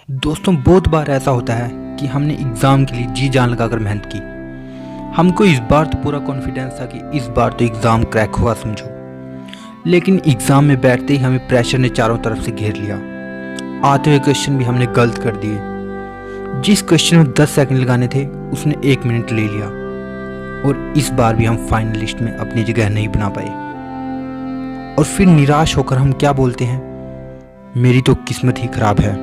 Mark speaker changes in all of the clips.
Speaker 1: दोस्तों, बहुत बार ऐसा होता है कि हमने एग्ज़ाम के लिए जी जान लगाकर मेहनत की। हमको इस बार तो पूरा कॉन्फिडेंस था कि इस बार तो एग्ज़ाम क्रैक हुआ समझो। लेकिन एग्ज़ाम में बैठते ही हमें प्रेशर ने चारों तरफ से घेर लिया। आते हुए क्वेश्चन भी हमने गलत कर दिए। जिस क्वेश्चन में 10 सेकंड लगाने थे उसने 1 मिनट ले लिया। और इस बार भी हम फाइनल लिस्ट में अपनी जगह नहीं बना पाए। और फिर निराश होकर हम क्या बोलते हैं, मेरी तो किस्मत ही खराब है।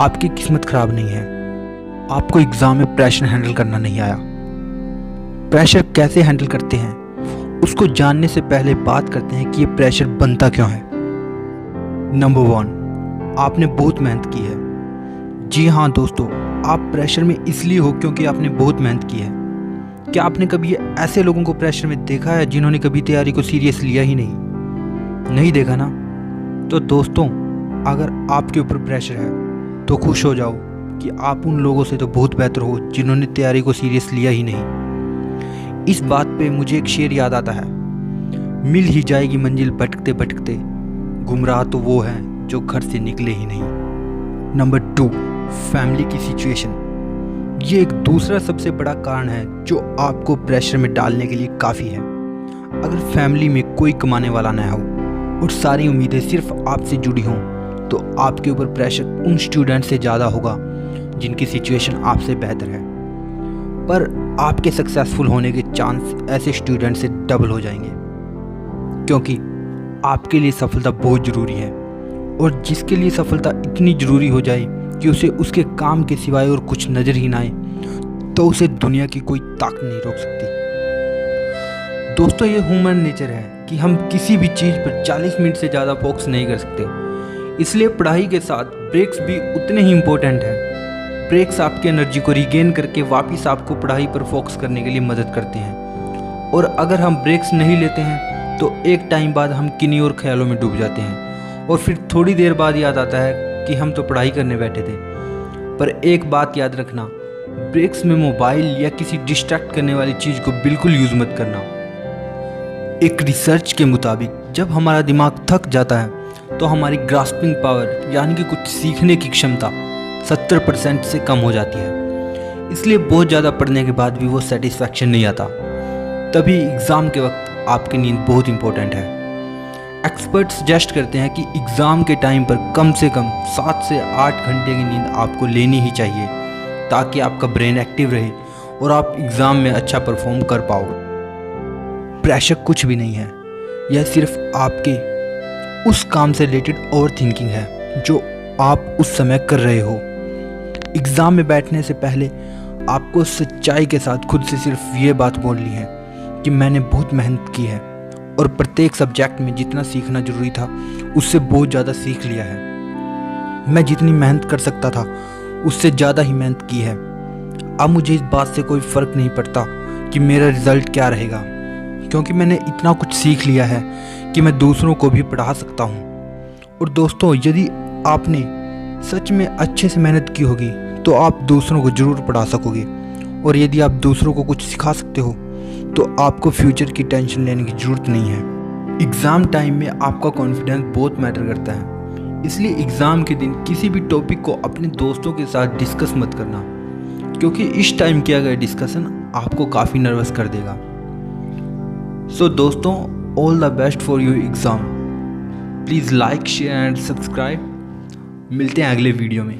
Speaker 1: आपकी किस्मत खराब नहीं है, आपको एग्ज़ाम में प्रेशर हैंडल करना नहीं आया। प्रेशर कैसे हैंडल करते हैं उसको जानने से पहले बात करते हैं कि ये प्रेशर बनता क्यों है। नंबर 1, आपने बहुत मेहनत की है। जी हाँ दोस्तों, आप प्रेशर में इसलिए हो क्योंकि आपने बहुत मेहनत की है। क्या आपने कभी ऐसे लोगों को प्रेशर में देखा है जिन्होंने कभी तैयारी को सीरियस लिया ही नहीं देखा ना? तो दोस्तों, अगर आपके ऊपर प्रेशर है तो खुश हो जाओ कि आप उन लोगों से तो बहुत बेहतर हो जिन्होंने तैयारी को सीरियस लिया ही नहीं। इस बात पे मुझे एक शेर याद आता है, मिल ही जाएगी मंजिल भटकते भटकते, गुमराह तो वो है जो घर से निकले ही नहीं। नंबर 2, फैमिली की सिचुएशन। ये एक दूसरा सबसे बड़ा कारण है जो आपको प्रेशर में डालने के लिए काफ़ी है। अगर फैमिली में कोई कमाने वाला ना हो और सारी उम्मीदें सिर्फ आपसे जुड़ी हों तो आपके ऊपर प्रेशर उन स्टूडेंट से ज़्यादा होगा जिनकी सिचुएशन आपसे बेहतर है। पर आपके सक्सेसफुल होने के चांस ऐसे स्टूडेंट से डबल हो जाएंगे, क्योंकि आपके लिए सफलता बहुत ज़रूरी है। और जिसके लिए सफलता इतनी ज़रूरी हो जाए कि उसे उसके काम के सिवाय और कुछ नज़र ही ना आए, तो उसे दुनिया की कोई ताकत नहीं रोक सकती। दोस्तों, ये ह्यूमन नेचर है कि हम किसी भी चीज़ पर 40 मिनट से ज़्यादा फोकस नहीं कर सकते। इसलिए पढ़ाई के साथ ब्रेक्स भी उतने ही इम्पोर्टेंट हैं। ब्रेक्स आपकी एनर्जी को रिगेन करके वापस आपको पढ़ाई पर फोकस करने के लिए मदद करते हैं। और अगर हम ब्रेक्स नहीं लेते हैं तो एक टाइम बाद हम किन्हीं और ख्यालों में डूब जाते हैं और फिर थोड़ी देर बाद याद आता है कि हम तो पढ़ाई करने बैठे थे। पर एक बात याद रखना, ब्रेक्स में मोबाइल या किसी डिस्ट्रैक्ट करने वाली चीज़ को बिल्कुल यूज़ मत करना। एक रिसर्च के मुताबिक जब हमारा दिमाग थक जाता है तो हमारी ग्रास्पिंग पावर यानी कि कुछ सीखने की क्षमता 70% से कम हो जाती है। इसलिए बहुत ज़्यादा पढ़ने के बाद भी वो सेटिस्फैक्शन नहीं आता। तभी एग्ज़ाम के वक्त आपकी नींद बहुत इंपॉर्टेंट है। एक्सपर्ट सजेस्ट करते हैं कि एग्ज़ाम के टाइम पर कम से कम 7 से 8 घंटे की नींद आपको लेनी ही चाहिए, ताकि आपका ब्रेन एक्टिव रहे और आप एग्ज़ाम में अच्छा परफॉर्म कर पाओ। प्रेशर कुछ भी नहीं है, यह सिर्फ आपके उस काम से रिलेटेड ओवर थिंकिंग है जो आप उस समय कर रहे हो। एग्ज़ाम में बैठने से पहले आपको सच्चाई के साथ खुद से सिर्फ ये बात बोलनी है कि मैंने बहुत मेहनत की है और प्रत्येक सब्जेक्ट में जितना सीखना ज़रूरी था उससे बहुत ज़्यादा सीख लिया है। मैं जितनी मेहनत कर सकता था उससे ज़्यादा ही मेहनत की है। अब मुझे इस बात से कोई फ़र्क नहीं पड़ता कि मेरा रिज़ल्ट क्या रहेगा, क्योंकि मैंने इतना कुछ सीख लिया है कि मैं दूसरों को भी पढ़ा सकता हूँ। और दोस्तों, यदि आपने सच में अच्छे से मेहनत की होगी तो आप दूसरों को ज़रूर पढ़ा सकोगे। और यदि आप दूसरों को कुछ सिखा सकते हो तो आपको फ्यूचर की टेंशन लेने की ज़रूरत नहीं है। एग्ज़ाम टाइम में आपका कॉन्फिडेंस बहुत मैटर करता है। इसलिए एग्ज़ाम के दिन किसी भी टॉपिक को अपने दोस्तों के साथ डिस्कस मत करना, क्योंकि इस टाइम किया गया डिस्कशन आपको काफ़ी नर्वस कर देगा। सो दोस्तों, all the best for your exam. Please like, share and subscribe. मिलते हैं अगले वीडियो में।